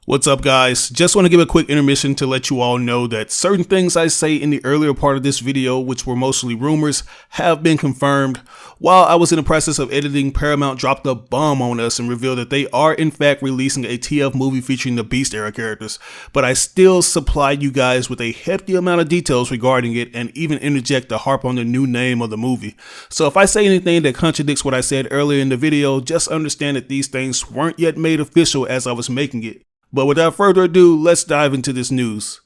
What's up, guys? Just want to give a quick intermission to let you all know that certain things I say in the earlier part of this video, which were mostly rumors, have been confirmed. While I was in the process of editing, Paramount dropped a bomb on us and revealed that they are in fact releasing a TF movie featuring the Beast era characters, but I still supplied you guys with a hefty amount of details regarding it and even interject to harp on the new name of the movie. So if I say anything that contradicts what I said earlier in the video, just understand that these things weren't yet made official as I was making it. But without further ado, let's dive into this news.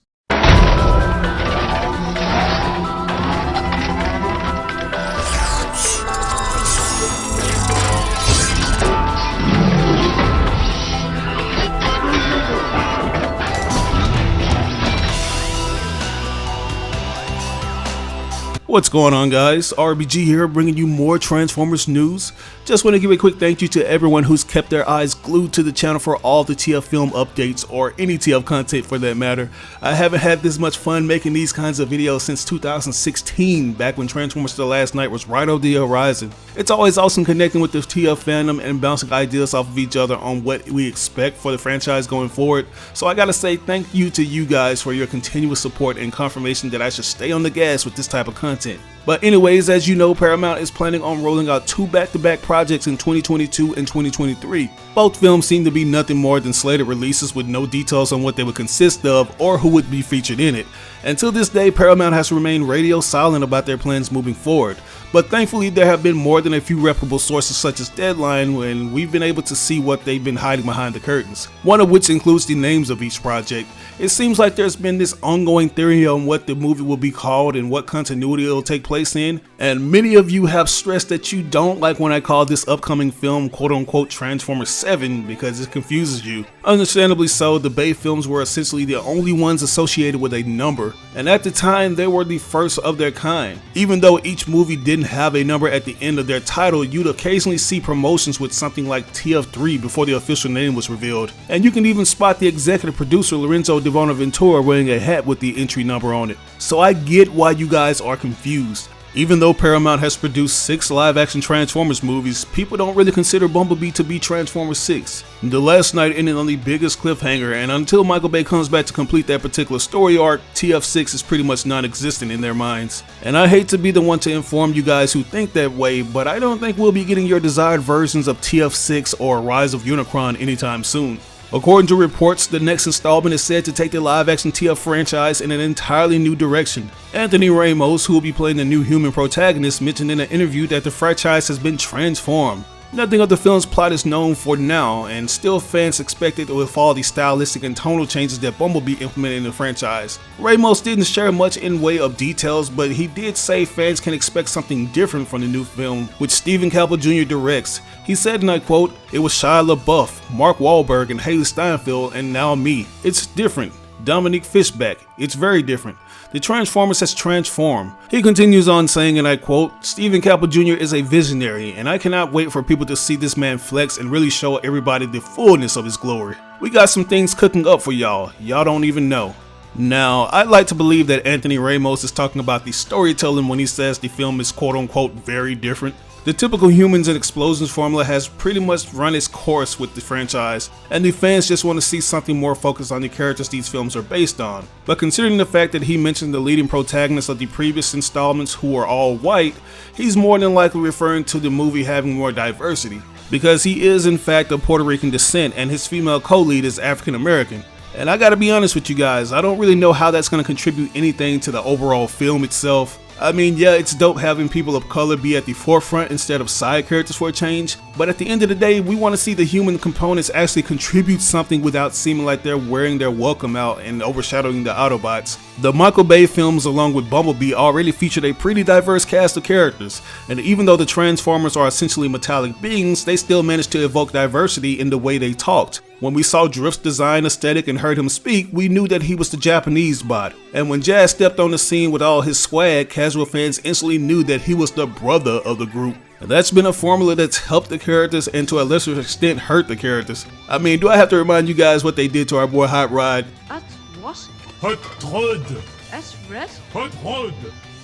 What's going on, guys? RBG here, bringing you more Transformers news. Just want to give a quick thank you to everyone who's kept their eyes glued to the channel for all the TF film updates, or any TF content for that matter. I haven't had this much fun making these kinds of videos since 2016, back when Transformers The Last Night was right on the horizon. It's always awesome connecting with the TF fandom and bouncing ideas off of each other on what we expect for the franchise going forward. So I gotta say thank you to you guys for your continuous support and confirmation that I should stay on the gas with this type of content. But anyways, as you know, Paramount is planning on rolling out two back-to-back projects in 2022 and 2023. Both films seem to be nothing more than slated releases with no details on what they would consist of or who would be featured in it. Until this day, Paramount has remained radio silent about their plans moving forward. But thankfully, there have been more than a few reputable sources such as Deadline when we've been able to see what they've been hiding behind the curtains, one of which includes the names of each project. It seems like there's been this ongoing theory on what the movie will be called and what continuity it will take place in, and many of you have stressed that you don't like when I call this upcoming film quote-unquote Transformers 7 because it confuses you. Understandably so, the Bay films were essentially the only ones associated with a number, and at the time they were the first of their kind. Even though each movie didn't have a number at the end of their title, you'd occasionally see promotions with something like TF3 before the official name was revealed, and you can even spot the executive producer Lorenzo DeBonaventura wearing a hat with the entry number on it. So I get why you guys are confused. Even though Paramount has produced 6 live-action Transformers movies, people don't really consider Bumblebee to be Transformers 6. The Last Night ended on the biggest cliffhanger, and until Michael Bay comes back to complete that particular story arc, TF6 is pretty much non-existent in their minds. And I hate to be the one to inform you guys who think that way, but I don't think we'll be getting your desired versions of TF6 or Rise of Unicron anytime soon. According to reports, the next installment is said to take the live-action TF franchise in an entirely new direction. Anthony Ramos, who will be playing the new human protagonist, mentioned in an interview that the franchise has been transformed. Nothing of the film's plot is known for now, and still fans expect it to follow the stylistic and tonal changes that Bumblebee implemented in the franchise. Ramos didn't share much in way of details, but he did say fans can expect something different from the new film, which Stephen Campbell Jr. directs. He said, and I quote, "It was Shia LaBeouf, Mark Wahlberg, and Haley Steinfeld, and now me. It's different. Dominique Fishback. It's very different. The Transformers has transformed." He continues on saying, and I quote, "Stephen Campbell Jr. is a visionary, and I cannot wait for people to see this man flex and really show everybody the fullness of his glory. We got some things cooking up for y'all don't even know." Now, I'd like to believe that Anthony Ramos is talking about the storytelling when he says the film is quote-unquote very different. The typical humans and explosions formula has pretty much run its course with the franchise, and the fans just want to see something more focused on the characters these films are based on. But considering the fact that he mentioned the leading protagonists of the previous installments who are all white, he's more than likely referring to the movie having more diversity, because he is in fact of Puerto Rican descent and his female co-lead is African American. And I gotta be honest with you guys, I don't really know how that's gonna contribute anything to the overall film itself. I mean, yeah, it's dope having people of color be at the forefront instead of side characters for a change, but at the end of the day, we want to see the human components actually contribute something without seeming like they're wearing their welcome out and overshadowing the Autobots. The Michael Bay films, along with Bumblebee, already featured a pretty diverse cast of characters, and even though the Transformers are essentially metallic beings, they still managed to evoke diversity in the way they talked. When we saw Drift's design aesthetic and heard him speak, we knew that he was the Japanese bot. And when Jazz stepped on the scene with all his swag, casual fans instantly knew that he was the brother of the group. And that's been a formula that's helped the characters and to a lesser extent hurt the characters. I mean, do I have to remind you guys what they did to our boy Hot Rod? At what? Hot Rod! As red? Hot Rod!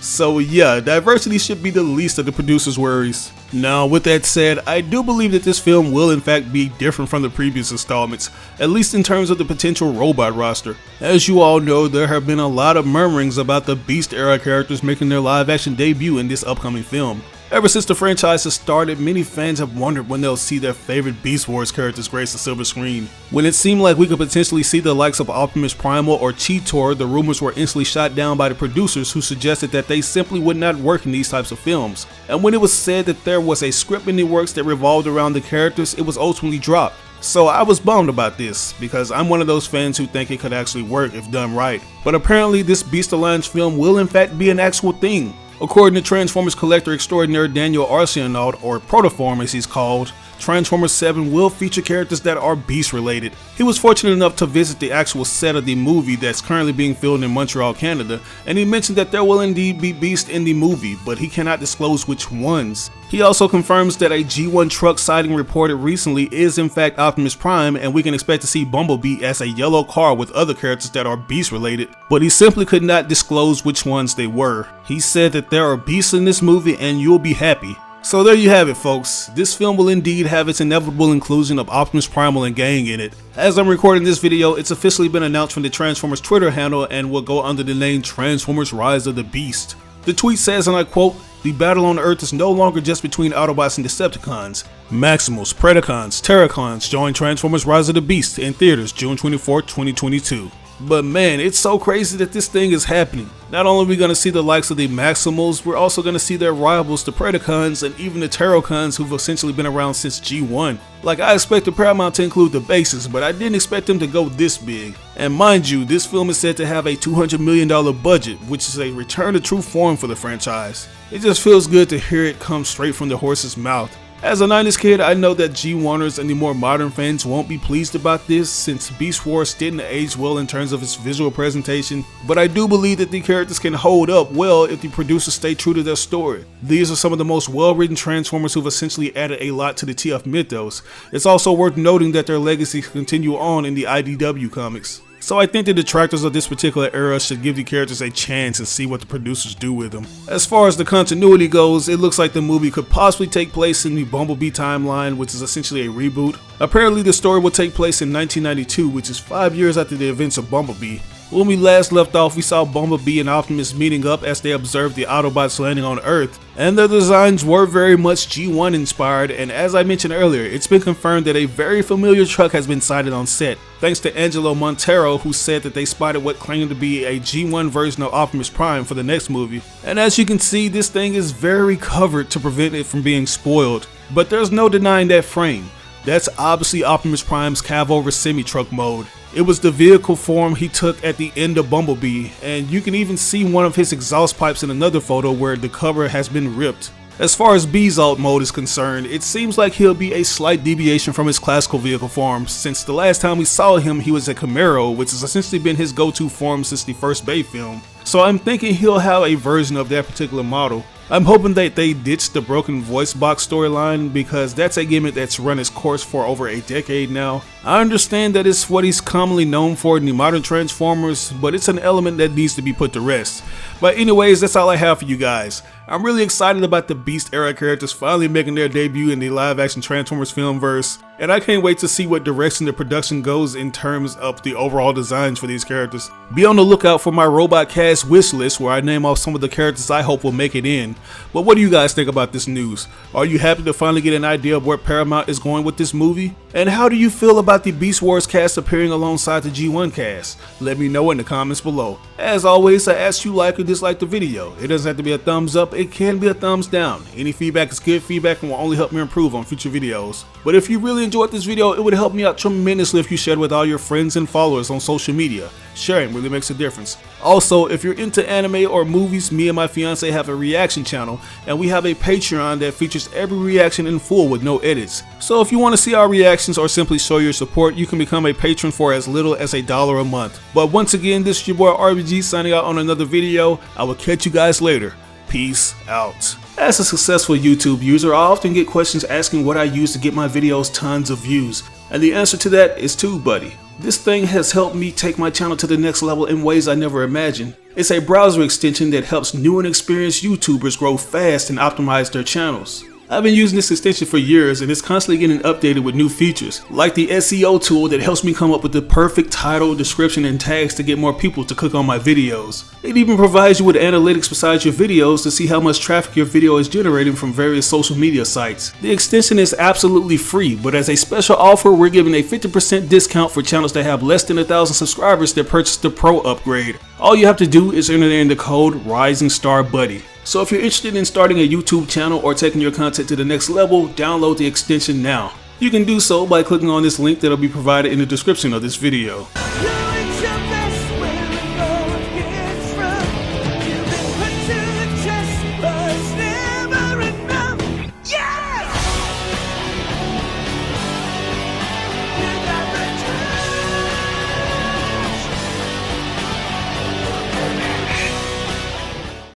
So yeah, diversity should be the least of the producers' worries. Now with that said, I do believe that this film will in fact be different from the previous installments, at least in terms of the potential robot roster. As you all know, there have been a lot of murmurings about the Beast era characters making their live action debut in this upcoming film. Ever since the franchise has started, many fans have wondered when they'll see their favorite Beast Wars characters grace the silver screen. When it seemed like we could potentially see the likes of Optimus Prime or Cheetor, the rumors were instantly shot down by the producers, who suggested that they simply would not work in these types of films. And when it was said that there was a script in the works that revolved around the characters, it was ultimately dropped. So I was bummed about this, because I'm one of those fans who think it could actually work if done right. But apparently this Beast Alliance film will in fact be an actual thing. According to Transformers collector extraordinaire Daniel Arsenault, or Protoform as he's called, Transformers 7 will feature characters that are Beast related. He was fortunate enough to visit the actual set of the movie that's currently being filmed in Montreal, Canada, and he mentioned that there will indeed be Beast in the movie, but he cannot disclose which ones. He also confirms that a G1 truck sighting reported recently is in fact Optimus Prime, and we can expect to see Bumblebee as a yellow car with other characters that are Beast related, but he simply could not disclose which ones they were. He said that there are Beasts in this movie and you'll be happy. So there you have it, folks. This film will indeed have its inevitable inclusion of Optimus Primal and gang in it. As I'm recording this video, it's officially been announced from the Transformers Twitter handle and will go under the name Transformers Rise of the Beast. The tweet says, and I quote, "The battle on Earth is no longer just between Autobots and Decepticons. Maximals, Predacons, Terracons join Transformers Rise of the Beast in theaters June 24, 2022. But man, it's so crazy that this thing is happening. Not only are we going to see the likes of the Maximals, we're also going to see their rivals, the Predacons, and even the Terracons, who've essentially been around since G1. Like, I expected Paramount to include the bases, but I didn't expect them to go this big. And mind you, this film is said to have a $200 million budget, which is a return to true form for the franchise. It just feels good to hear it come straight from the horse's mouth. As a 90s kid, I know that G1ers and the more modern fans won't be pleased about this, since Beast Wars didn't age well in terms of its visual presentation, but I do believe that the characters can hold up well if the producers stay true to their story. These are some of the most well-written Transformers who've essentially added a lot to the TF mythos. It's also worth noting that their legacies continue on in the IDW comics. So I think the detractors of this particular era should give the characters a chance and see what the producers do with them. As far as the continuity goes, it looks like the movie could possibly take place in the Bumblebee timeline, which is essentially a reboot. Apparently the story will take place in 1992, which is 5 years after the events of Bumblebee. When we last left off, we saw Bumblebee and Optimus meeting up as they observed the Autobots landing on Earth, and their designs were very much G1 inspired, and as I mentioned earlier, it's been confirmed that a very familiar truck has been sighted on set, thanks to Angelo Montero, who said that they spotted what claimed to be a G1 version of Optimus Prime for the next movie. And as you can see, this thing is very covered to prevent it from being spoiled, but there's no denying that frame. That's obviously Optimus Prime's cav-over semi-truck mode. It was the vehicle form he took at the end of Bumblebee, and you can even see one of his exhaust pipes in another photo where the cover has been ripped. As far as Beast-Alt mode is concerned, it seems like he'll be a slight deviation from his classical vehicle form, since the last time we saw him he was a Camaro, which has essentially been his go-to form since the first Bay film. So I'm thinking he'll have a version of that particular model. I'm hoping that they ditch the broken voice box storyline, because that's a gimmick that's run its course for over a decade now. I understand that it's what he's commonly known for in the modern Transformers, but it's an element that needs to be put to rest. But anyways, that's all I have for you guys. I'm really excited about the Beast era characters finally making their debut in the live action Transformers filmverse, and I can't wait to see what direction the production goes in terms of the overall designs for these characters. Be on the lookout for my Robot Cast wish list, where I name off some of the characters I hope will make it in. But what do you guys think about this news? Are you happy to finally get an idea of where Paramount is going with this movie? And how do you feel about the Beast Wars cast appearing alongside the G1 cast? Let me know in the comments below. As always, I ask you like or dislike the video. It doesn't have to be a thumbs up, it can be a thumbs down. Any feedback is good feedback and will only help me improve on future videos. But if you really enjoyed this video, it would help me out tremendously if you shared with all your friends and followers on social media. Sharing really makes a difference. Also, if you're into anime or movies, me and my fiance have a reaction channel, and we have a Patreon that features every reaction in full with no edits. So if you want to see our reactions or simply show your support, you can become a patron for as little as $1 a month. But once again, this is your boy RBG signing out on another video. I will catch you guys later. Peace out. As a successful YouTube user, I often get questions asking what I use to get my videos tons of views. And the answer to that is TubeBuddy. This thing has helped me take my channel to the next level in ways I never imagined. It's a browser extension that helps new and experienced YouTubers grow fast and optimize their channels. I've been using this extension for years and it's constantly getting updated with new features, like the SEO tool that helps me come up with the perfect title, description, and tags to get more people to click on my videos. It even provides you with analytics beside your videos to see how much traffic your video is generating from various social media sites. The extension is absolutely free, but as a special offer, we're giving a 50% discount for channels that have less than 1,000 subscribers that purchase the Pro upgrade. All you have to do is enter in the code RisingStarBuddy. So if you're interested in starting a YouTube channel or taking your content to the next level, download the extension now. You can do so by clicking on this link that'll be provided in the description of this video.